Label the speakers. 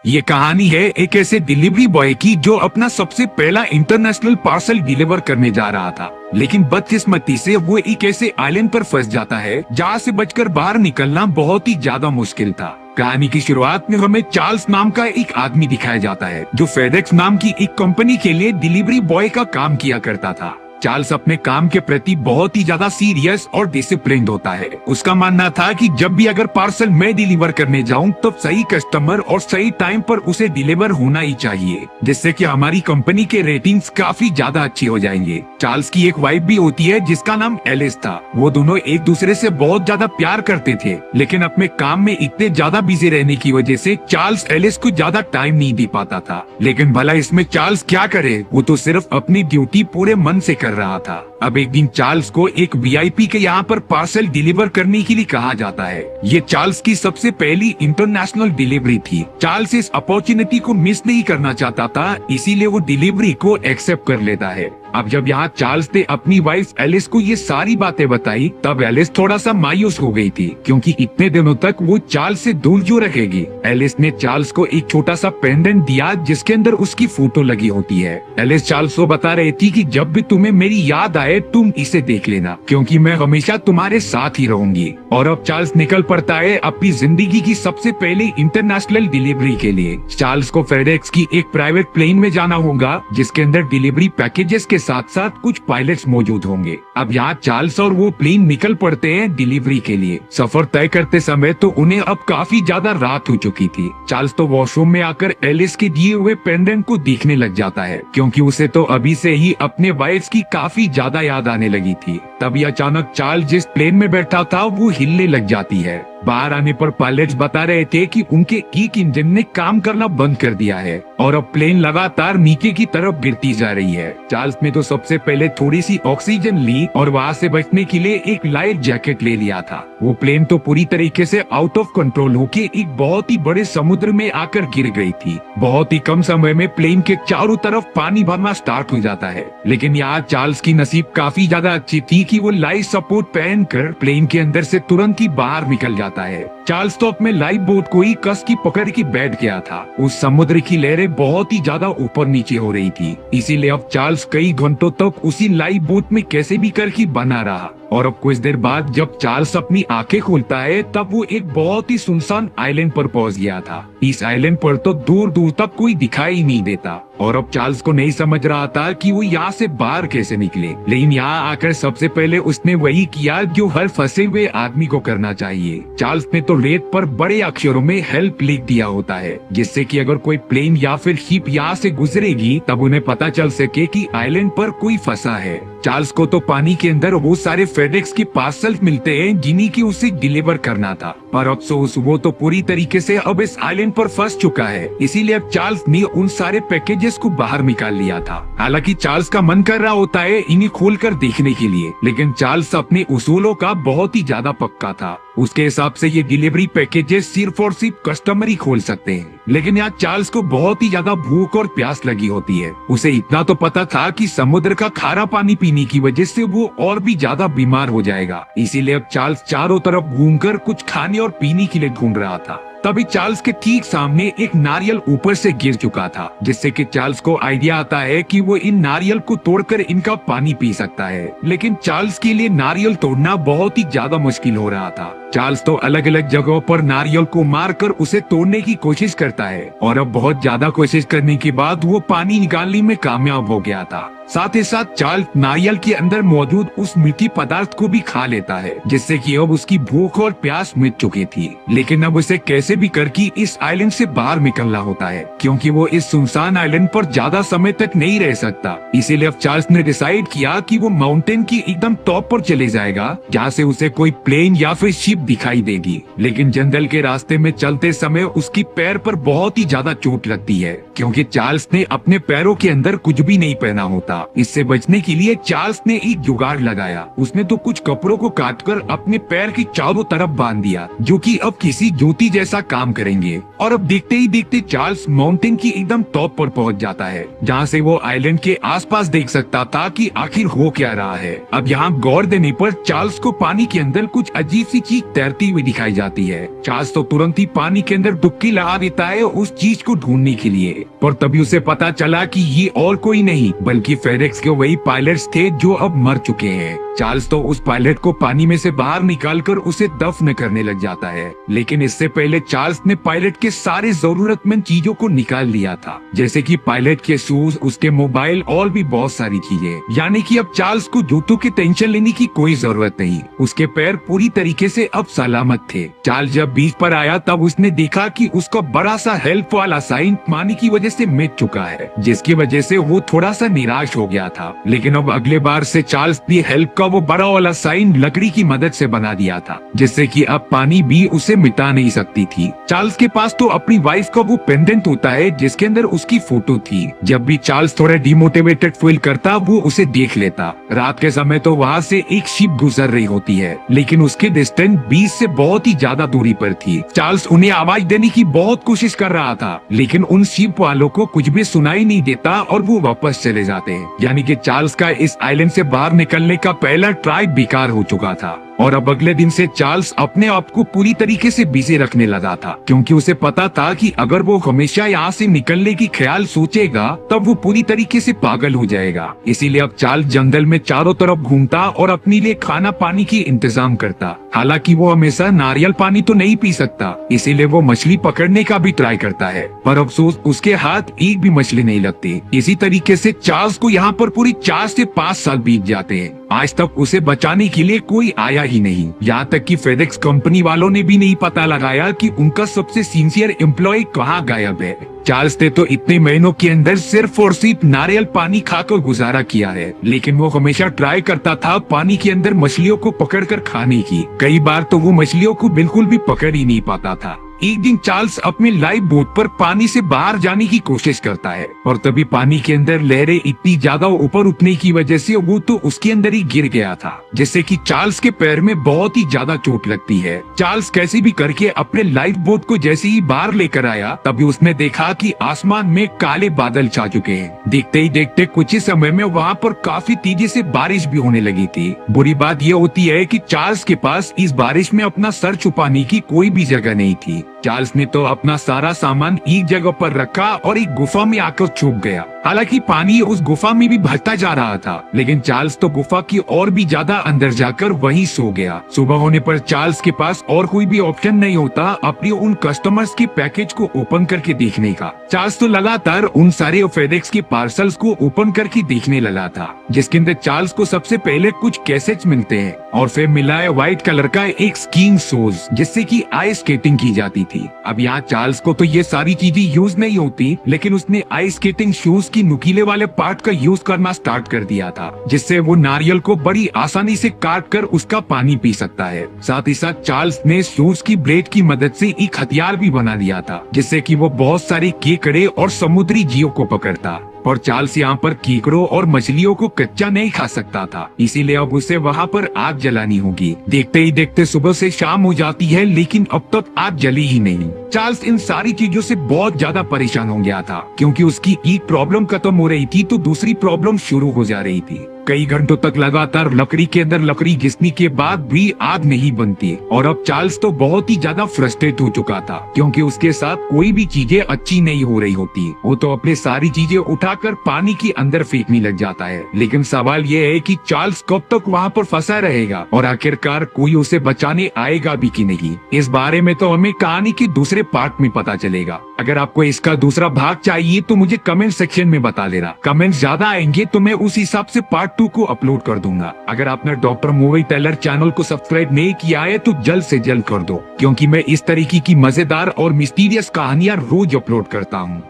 Speaker 1: ये कहानी है एक ऐसे डिलीवरी बॉय की जो अपना सबसे पहला इंटरनेशनल पार्सल डिलीवर करने जा रहा था, लेकिन बदकिस्मती से वो एक ऐसे आइलैंड पर फंस जाता है जहाँ से बचकर बाहर निकलना बहुत ही ज्यादा मुश्किल था। कहानी की शुरुआत में हमें चार्ल्स नाम का एक आदमी दिखाया जाता है जो फेडेक्स नाम की एक कंपनी के लिए डिलीवरी बॉय का काम किया करता था। चार्ल्स अपने काम के प्रति बहुत ही ज्यादा सीरियस और डिसिप्लिन्ड होता है। उसका मानना था कि जब भी अगर पार्सल मैं डिलीवर करने जाऊं तो सही कस्टमर और सही टाइम पर उसे डिलीवर होना ही चाहिए, जिससे कि हमारी कंपनी के रेटिंग्स काफी ज्यादा अच्छे हो जाएंगे। चार्ल्स की एक वाइफ भी होती है जिसका नाम एलिस था। वो दोनों एक दूसरे से बहुत ज्यादा प्यार करते थे, लेकिन अपने काम में इतने ज्यादा बिजी रहने की वजह से चार्ल्स एलिस को ज्यादा टाइम नहीं दे पाता था। लेकिन भला इसमें चार्ल्स क्या करे, वो तो सिर्फ अपनी ड्यूटी पूरे मन से कर रहा था। अब एक दिन चार्ल्स को एक वीआईपी के यहाँ पर पार्सल डिलीवर करने के लिए कहा जाता है। ये चार्ल्स की सबसे पहली इंटरनेशनल डिलीवरी थी। चार्ल्स इस अपॉर्चुनिटी को मिस नहीं करना चाहता था, इसीलिए वो डिलीवरी को एक्सेप्ट कर लेता है। अब जब यहाँ चार्ल्स ने अपनी वाइफ एलिस को ये सारी बातें बताई, तब एलिस थोड़ा सा मायूस हो गई थी, क्योंकि इतने दिनों तक वो चार्ल्स से दूर क्यों रखेगी। एलिस ने चार्ल्स को एक छोटा सा पेंडेंट दिया जिसके अंदर उसकी फोटो लगी होती है। एलिस चार्ल्स को बता रही थी कि जब भी तुम्हें मेरी याद आए तुम इसे देख लेना, क्योंकि मैं हमेशा तुम्हारे साथ ही रहूंगी। और अब चार्ल्स निकल पड़ता है अपनी जिंदगी की सबसे पहली इंटरनेशनल डिलीवरी के लिए। चार्ल्स को फेडेक्स की एक प्राइवेट प्लेन में जाना होगा, जिसके अंदर डिलीवरी पैकेजेस के साथ साथ कुछ पायलट्स मौजूद होंगे। अब यहाँ चार्ल्स और वो प्लेन निकल पड़ते हैं डिलीवरी के लिए। सफर तय करते समय तो उन्हें अब काफी ज्यादा रात हो चुकी थी। चार्ल्स तो वॉशरूम में आकर एलिस के दिए हुए पेंडेंट को देखने लग जाता है, क्योंकि उसे तो अभी से ही अपने वाइफ की काफी ज्यादा याद आने लगी थी। तभी अचानक चार्ल्स जिस प्लेन में बैठा था वो हिलने लग जाती है। बाहर आने पर पायलट्स बता रहे थे कि उनके एक इंजन ने काम करना बंद कर दिया है और अब प्लेन लगातार नीचे की तरफ गिरती जा रही है। चार्ल्स ने तो सबसे पहले थोड़ी सी ऑक्सीजन ली और वहाँ से बचने के लिए एक लाइफ जैकेट ले लिया था। वो प्लेन तो पूरी तरीके से आउट ऑफ कंट्रोल होके एक बहुत ही बड़े समुद्र में आकर गिर गई थी। बहुत ही कम समय में प्लेन के चारों तरफ पानी भरना स्टार्ट हो जाता है, लेकिन यहाँ चार्ल्स की नसीब काफी ज्यादा अच्छी थी कि वो लाइफ सपोर्ट पहनकर प्लेन के अंदर से तुरंत ही बाहर निकल जाता है। चार्ल्स तो अपने लाइफ बोट को ही कस की पकड़ के बैठ गया था। उस समुद्र की लहरें बहुत ही ज्यादा ऊपर नीचे हो रही थी, इसीलिए अब चार्ल्स कई घंटों तक उसी लाइफ बोट में कैसे भी करके बना रहा। और अब कुछ देर बाद जब चार्ल्स अपनी आंखें खोलता है, तब वो एक बहुत ही सुनसान आइलैंड पर पहुंच गया था। इस आइलैंड पर तो दूर दूर तक कोई दिखाई नहीं देता और अब चार्ल्स को नहीं समझ रहा था कि वो यहाँ से बाहर कैसे निकले। लेकिन यहाँ आकर सबसे पहले उसने वही किया जो हर फंसे हुए आदमी को करना चाहिए। चार्ल्स ने तो रेत पर बड़े अक्षरों में हेल्प लिख दिया होता है, जिससे कि अगर कोई प्लेन या फिर शिप यहाँ से गुजरेगी तब उन्हें पता चल सके कि आइलैंड पर कोई फंसा है। चार्ल्स को तो पानी के अंदर वो सारे फेडेक्स के पार्सल मिलते हैं जिन्हीं की उसे डिलीवर करना था, पर अफसोस वो तो पूरी तरीके से अब इस आइलैंड पर फंस चुका है। इसीलिए अब चार्ल्स ने उन सारे पैकेजेस को बाहर निकाल लिया था। हालांकि चार्ल्स का मन कर रहा होता है इन्हें खोलकर देखने के लिए, लेकिन चार्ल्स अपने उसूलों का बहुत ही ज्यादा पक्का था। उसके हिसाब से ये डिलीवरी पैकेजेस सिर्फ और सिर्फ कस्टमर ही खोल सकते हैं। लेकिन यहाँ चार्ल्स को बहुत ही ज्यादा भूख और प्यास लगी होती है। उसे इतना तो पता था कि समुद्र का खारा पानी पीने की वजह से वो और भी ज्यादा बीमार हो जाएगा। इसीलिए अब चार्ल्स चारों तरफ घूमकर कुछ खाने और पीने के लिए ढूंढ रहा था। तभी चार्ल्स के ठीक सामने एक नारियल ऊपर से गिर चुका था, जिससे कि चार्ल्स को आइडिया आता है कि वो इन नारियल को तोड़कर इनका पानी पी सकता है। लेकिन चार्ल्स के लिए नारियल तोड़ना बहुत ही ज्यादा मुश्किल हो रहा था। चार्ल्स तो अलग अलग जगहों पर नारियल को मारकर उसे तोड़ने की कोशिश करता है और अब बहुत ज्यादा कोशिश करने के बाद वो पानी निकालने में कामयाब हो गया था। साथ ही साथ चार्ल्स नारियल के अंदर मौजूद उस मीठी पदार्थ को भी खा लेता है, जिससे कि अब उसकी भूख और प्यास मिट चुकी थी। लेकिन अब उसे कैसे भी करके इस आइलैंड से बाहर निकलना होता है, क्योंकि वो इस सुनसान आइलैंड पर ज्यादा समय तक नहीं रह सकता। इसीलिए अब चार्ल्स ने डिसाइड किया कि वो माउंटेन की एकदम टॉप पर चले जाएगा, जहाँ से उसे कोई प्लेन या फिर शिप दिखाई देगी। लेकिन जंगल के रास्ते में चलते समय उसकी पैर पर बहुत ही ज्यादा चोट लगती है, क्योंकि चार्ल्स ने अपने पैरों के अंदर कुछ भी नहीं पहना होता। इससे बचने के लिए चार्ल्स ने एक जुगाड़ लगाया। उसने तो कुछ कपड़ों को काटकर अपने पैर की चारों तरफ बांध दिया, जो कि अब किसी ज्योति जैसा काम करेंगे। और अब देखते ही देखते चार्ल्स माउंटेन की एकदम टॉप पर पहुंच जाता है, जहां से वो आइलैंड के आसपास देख सकता था कि आखिर हो क्या रहा है। अब यहाँ गौर देने पर चार्ल्स को पानी के अंदर कुछ अजीब सी चीज तैरती हुई दिखाई जाती है। चार्ल्स तो तुरंत ही पानी के अंदर डुबकी लगा देता है उस चीज को ढूंढने के लिए, पर तभी उसे पता चला कि ये और कोई नहीं बल्कि फेडेक्स के वही पायलट्स थे जो अब मर चुके हैं। चार्ल्स तो उस पायलट को पानी में से बाहर निकालकर उसे दफन करने लग जाता है, लेकिन इससे पहले चार्ल्स ने पायलट के सारे जरूरतमंद चीजों को निकाल लिया था, जैसे कि पायलट के शूज, उसके मोबाइल और भी बहुत सारी चीजें। यानी कि अब चार्ल्स को जूतों की टेंशन लेने की कोई जरूरत नहीं, उसके पैर पूरी तरीके से अब सलामत थे। चार्ल्स जब बीच पर आया तब उसने देखा कि उसका बड़ा सा हेल्प वाला साइन पानी की वजह से मिट चुका है, जिसकी वजह से वो थोड़ा सा निराश हो गया था। लेकिन अब अगले बार से चार्ल्स ने हेल्प वो बड़ा वाला साइन लकड़ी की मदद से बना दिया था, जिससे कि अब पानी भी उसे मिटा नहीं सकती थी। चार्ल्स के पास तो अपनी वाइफ का वो पेंडेंट होता है जिसके अंदर उसकी फोटो थी। जब भी चार्ल्स थोड़ा डिमोटिवेटेड फील करता वो उसे देख लेता। रात के समय तो वहाँ से एक शिप गुजर रही होती है, लेकिन उसके डिस्टेंस बीच से बहुत ही ज्यादा दूरी पर थी। चार्ल्स उन्हें आवाज देने की बहुत कोशिश कर रहा था, लेकिन उन शिप वालों को कुछ भी सुनाई नहीं देता और वो वापस चले जाते हैं। यानी कि चार्ल्स का इस आइलैंड से बाहर निकलने का पहला ट्राई बेकार हो चुका था। और अब अगले दिन से चार्ल्स अपने आप को पूरी तरीके से बिजी रखने लगा था, क्योंकि उसे पता था कि अगर वो हमेशा यहाँ से निकलने की ख्याल सोचेगा तब वो पूरी तरीके से पागल हो जाएगा। इसीलिए अब चार्ल्स जंगल में चारों तरफ घूमता और अपने लिए खाना पानी की इंतजाम करता। हालांकि वो हमेशा नारियल पानी तो नहीं पी सकता, इसीलिए वो मछली पकड़ने का भी ट्राई करता है, पर अफसोस उसके हाथ एक भी मछली नहीं लगती। इसी तरीके से चार्ल्स को यहाँ पर पूरी 4 से 5 साल बीत जाते हैं। आज तक उसे बचाने के लिए कोई आया ही नहीं। यहाँ तक कि फेडेक्स कंपनी वालों ने भी नहीं पता लगाया कि उनका सबसे सिंसियर एम्प्लॉय कहाँ गायब है। चार्ल्स ने तो इतने महीनों के अंदर सिर्फ और सिर्फ नारियल पानी खाकर गुजारा किया है, लेकिन वो हमेशा ट्राई करता था पानी के अंदर मछलियों को पकड़कर खाने की। कई बार तो वो मछलियों को बिल्कुल भी पकड़ ही नहीं पाता था। एक दिन चार्ल्स अपने लाइफ बोट पर पानी से बाहर जाने की कोशिश करता है, और तभी पानी के अंदर लहरें इतनी ज्यादा ऊपर उठने की वजह से वो तो उसके अंदर ही गिर गया था, जिससे कि चार्ल्स के पैर में बहुत ही ज्यादा चोट लगती है। चार्ल्स कैसे भी करके अपने लाइफ बोट को जैसे ही बाहर लेकर आया तभी उसने देखा कि आसमान में काले बादल छा चुके हैं। देखते ही देखते कुछ ही समय में वहाँ पर काफी तेजी से बारिश भी होने लगी थी। बुरी बात यह होती है कि चार्ल्स के पास इस बारिश में अपना सर छुपाने की कोई भी जगह नहीं थी। चार्ल्स ने तो अपना सारा सामान एक जगह पर रखा और एक गुफा में आकर छुप गया। हालांकि पानी उस गुफा में भी भरता जा रहा था, लेकिन चार्ल्स तो गुफा की और भी ज्यादा अंदर जाकर वहीं सो गया। सुबह होने पर चार्ल्स के पास और कोई भी ऑप्शन नहीं होता अपने उन कस्टमर्स के पैकेज को ओपन करके देखने का। चार्ल्स तो लगातार उन सारे फेडेक्स के पार्सल्स को ओपन करके देखने लगा था, जिसके अंदर चार्ल्स को सबसे पहले कुछ कैसेट्स मिलते हैं और फिर मिला है व्हाइट कलर का एक स्कीइंग शूज, जिससे कि आइस स्केटिंग की जाती थी। अब यहाँ चार्ल्स को तो ये सारी चीजें यूज नहीं होती, लेकिन उसने आइस स्केटिंग शूज की नुकीले वाले पार्ट का यूज करना स्टार्ट कर दिया था, जिससे वो नारियल को बड़ी आसानी से काट कर उसका पानी पी सकता है। साथ ही साथ चार्ल्स ने शूज की ब्लेड की मदद से एक हथियार भी बना दिया था, जिससे कि वो बहुत सारे केकड़े और समुद्री जीवों को पकड़ता। और चार्ल्स यहाँ पर कीकड़ों और मछलियों को कच्चा नहीं खा सकता था, इसीलिए अब उसे वहाँ पर आग जलानी होगी। देखते ही देखते सुबह से शाम हो जाती है, लेकिन अब तक आग जली ही नहीं। चार्ल्स इन सारी चीजों से बहुत ज्यादा परेशान हो गया था, क्योंकि उसकी एक प्रॉब्लम खत्म हो रही थी तो दूसरी प्रॉब्लम शुरू हो जा रही थी। कई घंटों तक लगातार लकड़ी के अंदर लकड़ी घिसने के बाद भी आग नहीं बनती, और अब चार्ल्स तो बहुत ही ज्यादा फ्रस्ट्रेट हो चुका था, क्योंकि उसके साथ कोई भी चीजें अच्छी नहीं हो रही होती। वो तो अपने सारी चीजें उठाकर पानी के अंदर फेंकने लग जाता है। लेकिन सवाल ये है कि चार्ल्स कब तक वहाँ पर फंसा रहेगा और आखिरकार कोई उसे बचाने आएगा भी कि नहीं। इस बारे में तो हमें कहानी के दूसरे पार्ट में पता चलेगा। अगर आपको इसका दूसरा भाग चाहिए तो मुझे कमेंट सेक्शन में बता देना। कमेंट ज्यादा आएंगे तो मैं उस हिसाब से पार्ट 2 को अपलोड कर दूंगा। अगर आपने डॉक्टर मूवी टेलर चैनल को सब्सक्राइब नहीं किया है तो जल्द से जल्द कर दो, क्योंकि मैं इस तरीके की मजेदार और मिस्टीरियस कहानियां रोज अपलोड करता हूँ।